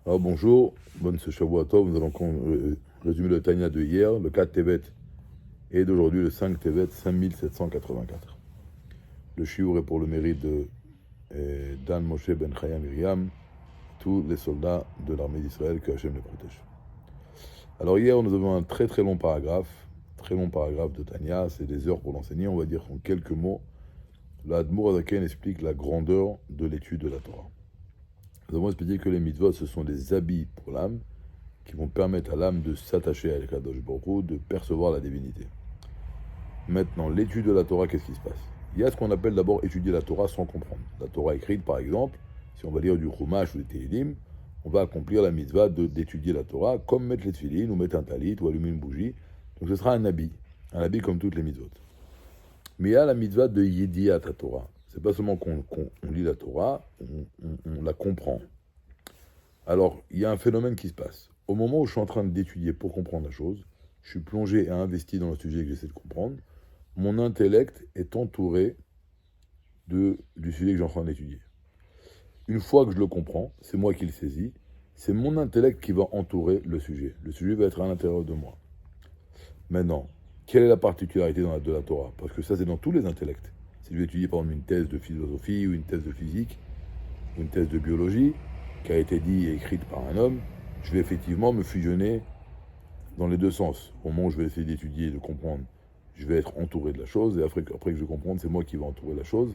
Alors bonjour, bonne ce Shavua Tov, nous allons résumer le Tanya de hier, le 4 Tevet, et d'aujourd'hui le 5 Tevet 5784. Le shiur est pour le mérite de Dan Moshe Ben Chaya Miriam, tous les soldats de l'armée d'Israël, que Hachem les protège. Alors hier nous avons un très long paragraphe de Tanya, c'est des heures pour l'enseigner, on va dire en quelques mots. L'Admour Azaken explique la grandeur de l'étude de la Torah. Nous avons expliqué que les mitzvot, ce sont des habits pour l'âme qui vont permettre à l'âme de s'attacher à Kadosh Baruch Hu, de percevoir la divinité. Maintenant, l'étude de la Torah, qu'est-ce qui se passe? Il y a ce qu'on appelle d'abord étudier la Torah sans comprendre. La Torah écrite, par exemple, si on va lire du Chumash ou des Tehillim, on va accomplir la mitzvah d'étudier la Torah, comme mettre les tefilines, ou mettre un talit, ou allumer une bougie. Donc ce sera un habit comme toutes les mitzvot. Mais il y a la mitzvah de Yediat la Torah. C'est pas seulement qu'on lit la Torah, on la comprend. Alors, il y a un phénomène qui se passe. Au moment où je suis en train d'étudier pour comprendre la chose, je suis plongé et investi dans le sujet que j'essaie de comprendre, mon intellect est entouré du sujet que j'ai en train d'étudier. Une fois que je le comprends, c'est moi qui le saisis, c'est mon intellect qui va entourer le sujet. Le sujet va être à l'intérieur de moi. Maintenant, quelle est la particularité de la Torah? Parce que ça, c'est dans tous les intellects. Si je vais étudier par exemple une thèse de philosophie ou une thèse de physique ou une thèse de biologie qui a été dite et écrite par un homme, je vais effectivement me fusionner dans les deux sens. Au moment où je vais essayer d'étudier et de comprendre, je vais être entouré de la chose, et après que je comprenne, c'est moi qui vais entourer la chose.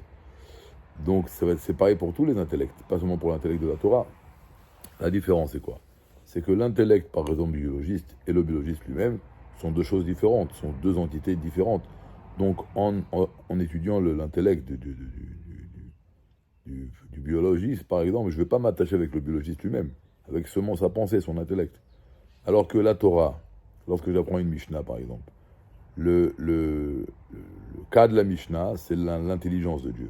Donc c'est pareil pour tous les intellects, pas seulement pour l'intellect de la Torah. La différence, c'est quoi? C'est que l'intellect, par exemple, du biologiste et le biologiste lui-même sont deux choses différentes, sont deux entités différentes. Donc, en étudiant l'intellect du biologiste, par exemple, je ne vais pas m'attacher avec le biologiste lui-même, avec seulement sa pensée, son intellect. Alors que la Torah, lorsque j'apprends une Mishnah, par exemple, le cas de la Mishnah, c'est l'intelligence de Dieu.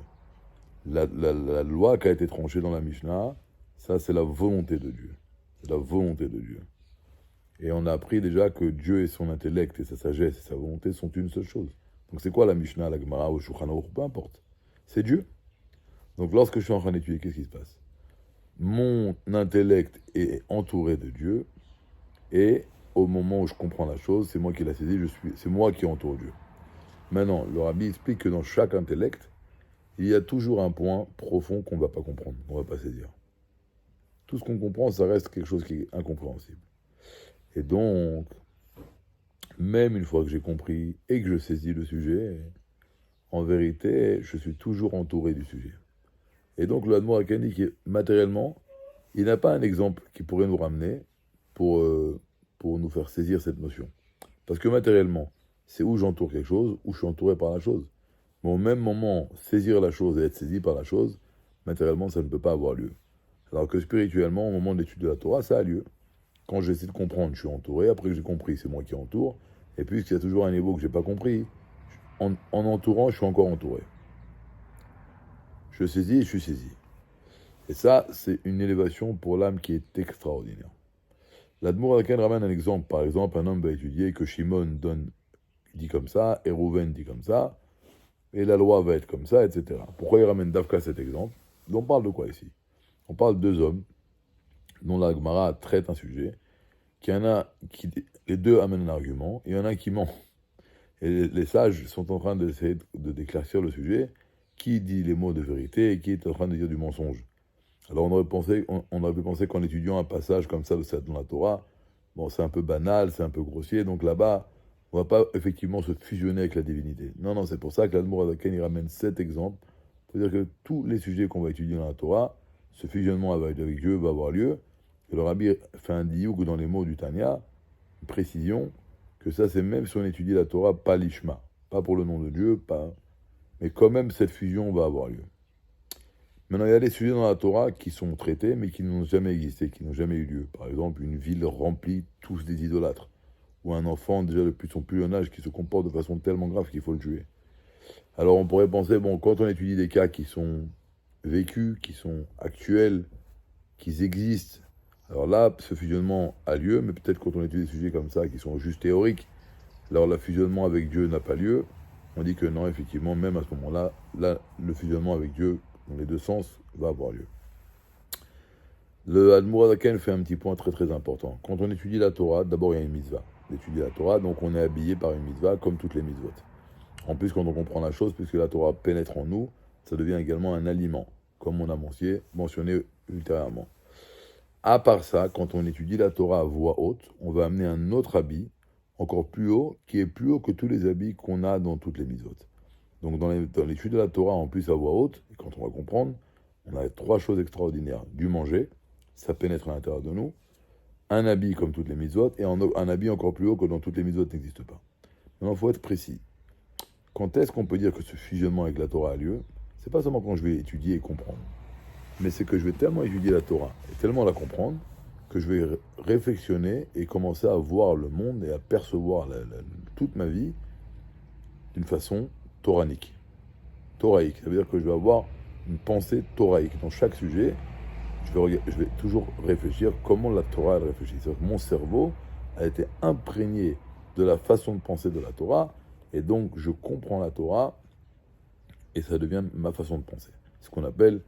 La loi qui a été tranchée dans la Mishnah, ça, c'est la volonté de Dieu. C'est la volonté de Dieu. Et on a appris déjà que Dieu et son intellect et sa sagesse et sa volonté sont une seule chose. Donc c'est quoi la Mishnah, la Gemara ou Shulchan Aruch, peu importe. C'est Dieu. Donc lorsque je suis en train d'étudier, qu'est-ce qui se passe? Mon intellect est entouré de Dieu, et au moment où je comprends la chose, c'est moi qui l'ai saisi, c'est moi qui entoure Dieu. Maintenant, le Rabbi explique que dans chaque intellect, il y a toujours un point profond qu'on ne va pas comprendre, qu'on ne va pas saisir. Tout ce qu'on comprend, ça reste quelque chose qui est incompréhensible. Et donc, même une fois que j'ai compris et que je saisis le sujet, en vérité, je suis toujours entouré du sujet. Et donc, le Hadmour Aken dit que matériellement, il n'a pas un exemple qui pourrait nous ramener pour nous faire saisir cette notion. Parce que matériellement, c'est où j'entoure quelque chose, où je suis entouré par la chose. Mais au même moment, saisir la chose et être saisi par la chose, matériellement, ça ne peut pas avoir lieu. Alors que spirituellement, au moment de l'étude de la Torah, ça a lieu. Quand j'essaie de comprendre, je suis entouré. Après que j'ai compris, c'est moi qui entoure. Et puisqu'il y a toujours un niveau que je n'ai pas compris, en entourant, je suis encore entouré. Je saisis et je suis saisi. Et ça, c'est une élévation pour l'âme qui est extraordinaire. L'Admour Aken ramène un exemple. Par exemple, un homme va étudier que Shimon dit comme ça, et Rouven dit comme ça, et la loi va être comme ça, etc. Pourquoi il ramène Dafka cet exemple? On parle de quoi ici? On parle de deux hommes dont la Gemara traite un sujet, les deux amènent un argument, et il y en a un qui ment. Et les sages sont en train d'essayer d'éclaircir le sujet, qui dit les mots de vérité et qui est en train de dire du mensonge. Alors on aurait pu penser qu'en étudiant un passage comme ça dans la Torah, bon, c'est un peu banal, c'est un peu grossier, donc là-bas, on ne va pas effectivement se fusionner avec la divinité. Non, c'est pour ça que l'Admour Azaken, il ramène cet exemple, pour dire que tous les sujets qu'on va étudier dans la Torah, ce fusionnement avec Dieu va avoir lieu. Et le Rabbi fait un diouk dans les mots du Tanya, une précision, que ça c'est même si on étudie la Torah, pas l'Ishma, pas pour le nom de Dieu, mais quand même cette fusion va avoir lieu. Maintenant, il y a des sujets dans la Torah qui sont traités, mais qui n'ont jamais existé, qui n'ont jamais eu lieu. Par exemple, une ville remplie tous des idolâtres, ou un enfant déjà depuis son plus jeune âge qui se comporte de façon tellement grave qu'il faut le tuer. Alors on pourrait penser, bon, quand on étudie des cas qui sont vécus, qui sont actuels, qui existent, alors là, ce fusionnement a lieu, mais peut-être quand on étudie des sujets comme ça, qui sont juste théoriques, alors le fusionnement avec Dieu n'a pas lieu. On dit que non, effectivement, même à ce moment-là, le fusionnement avec Dieu, dans les deux sens, va avoir lieu. Le Admour Azaken fait un petit point très très important. Quand on étudie la Torah, d'abord il y a une mitzvah. D'étudier la Torah, donc on est habillé par une mitzvah comme toutes les mitzvot. En plus, quand on comprend la chose, puisque la Torah pénètre en nous, ça devient également un aliment, comme on a mentionné ultérieurement. À part ça, quand on étudie la Torah à voix haute, on va amener un autre habit, encore plus haut, qui est plus haut que tous les habits qu'on a dans toutes les mitzvot. Donc dans l'étude de la Torah, en plus à voix haute, et quand on va comprendre, on a 3 choses extraordinaires. Du manger, ça pénètre à l'intérieur de nous, un habit comme toutes les mitzvot, et un habit encore plus haut que dans toutes les mitzvot n'existe pas. Maintenant, il faut être précis. Quand est-ce qu'on peut dire que ce fusionnement avec la Torah a lieu? C'est pas seulement quand je vais étudier et comprendre, mais c'est que je vais tellement étudier la Torah et tellement la comprendre que je vais réflexionner et commencer à voir le monde et à percevoir toute ma vie d'une façon toranique. Toraïque, ça veut dire que je vais avoir une pensée toraïque. Dans chaque sujet, je vais toujours réfléchir comment la Torah elle réfléchit. C'est-à-dire que mon cerveau a été imprégné de la façon de penser de la Torah, et donc je comprends la Torah, et ça devient ma façon de penser. C'est ce qu'on appelle,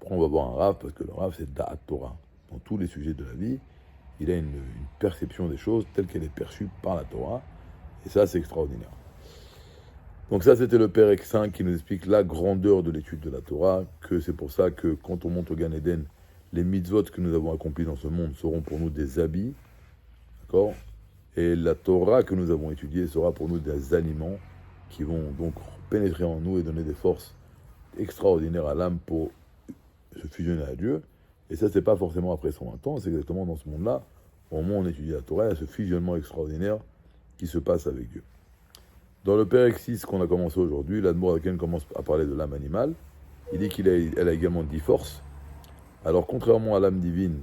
on va voir un Rav, parce que le Rav c'est Da'at Torah. Dans tous les sujets de la vie, il a une perception des choses telle qu'elle est perçue par la Torah, et ça c'est extraordinaire. Donc ça c'était le Pérec 5 qui nous explique la grandeur de l'étude de la Torah, que c'est pour ça que quand on monte au Gan Eden, les mitzvot que nous avons accomplis dans ce monde seront pour nous des habits, d'accord? Et la Torah que nous avons étudiée sera pour nous des aliments qui vont donc pénétrer en nous et donner des forces extraordinaires à l'âme pour se fusionner à Dieu. Et ça, c'est pas forcément après 120 ans, c'est exactement dans ce monde-là, au moment où on étudie la Torah, il y a ce fusionnement extraordinaire qui se passe avec Dieu. Dans le Pérec 6 qu'on a commencé aujourd'hui, l'Admour Azaken commence à parler de l'âme animale. Il dit qu'elle a également 10 forces. Alors, contrairement à l'âme divine,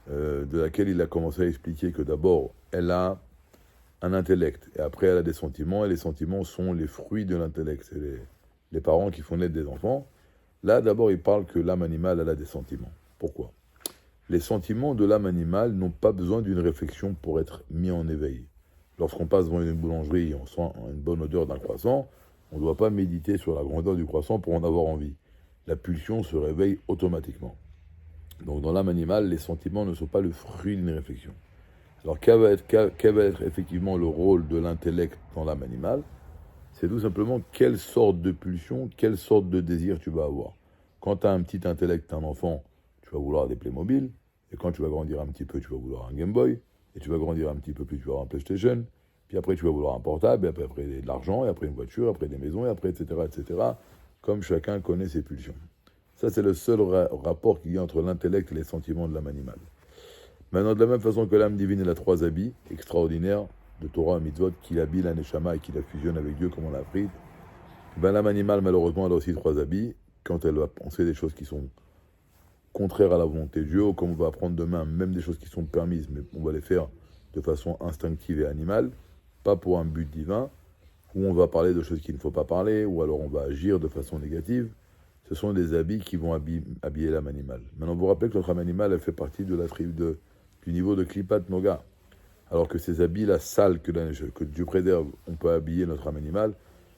de laquelle il a commencé à expliquer que d'abord, elle a un intellect, et après elle a des sentiments, et les sentiments sont les fruits de l'intellect, c'est les parents qui font naître des enfants. Là, d'abord, il parle que l'âme animale, elle a des sentiments. Pourquoi? Les sentiments de l'âme animale n'ont pas besoin d'une réflexion pour être mis en éveil. Lorsqu'on passe devant une boulangerie et on sent une bonne odeur d'un croissant, on ne doit pas méditer sur la grandeur du croissant pour en avoir envie. La pulsion se réveille automatiquement. Donc dans l'âme animale, les sentiments ne sont pas le fruit d'une réflexion. Alors quel va être effectivement le rôle de l'intellect dans l'âme animale? C'est tout simplement quelle sorte de pulsion, quelle sorte de désir tu vas avoir. Quand tu as un petit intellect, un enfant, tu vas vouloir des Playmobil, et quand tu vas grandir un petit peu, tu vas vouloir un Game Boy, et tu vas grandir un petit peu plus, tu vas avoir un PlayStation, puis après tu vas vouloir un portable, et après de l'argent, et après une voiture, après des maisons, et après etc., etc., comme chacun connaît ses pulsions. Ça, c'est le seul rapport qu'il y a entre l'intellect et les sentiments de l'âme animale. Maintenant, de la même façon que l'âme divine, elle a 3 habits extraordinaires de Torah et Mitzvot, qui l'habille la Neshama et qui la fusionne avec Dieu, comme on l'a appris. Ben, l'âme animale, malheureusement, elle a aussi 3 habits. Quand elle va penser des choses qui sont contraires à la volonté de Dieu, ou comme on va apprendre demain, même des choses qui sont permises, mais on va les faire de façon instinctive et animale, pas pour un but divin, où on va parler de choses qu'il ne faut pas parler, ou alors on va agir de façon négative. Ce sont des habits qui vont habiller l'âme animale. Maintenant, vous vous rappelez que notre âme animale, elle fait partie de la tribu du niveau de Klipat Noga. Alors que ces habits-là sales que Dieu préserve, on peut habiller notre âme animale,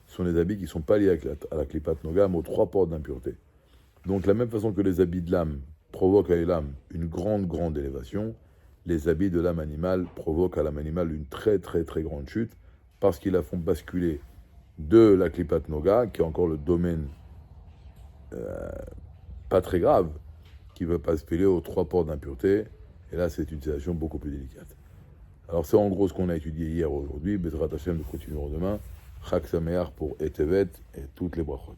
sont des habits qui ne sont pas liés à la Klipat Noga, mais aux 3 portes d'impureté. Donc, de la même façon que les habits de l'âme provoquent à l'âme une grande élévation, les habits de l'âme animale provoquent à l'âme animale une très grande chute, parce qu'ils la font basculer de la Klipat Noga, qui est encore le domaine pas très grave, qui va basculer aux 3 portes d'impureté, et là c'est une situation beaucoup plus délicate. Alors c'est en gros ce qu'on a étudié hier, aujourd'hui. Bezrat Hashem, nous continuerons demain. Chag Sameach pour Etevet et toutes les brachot.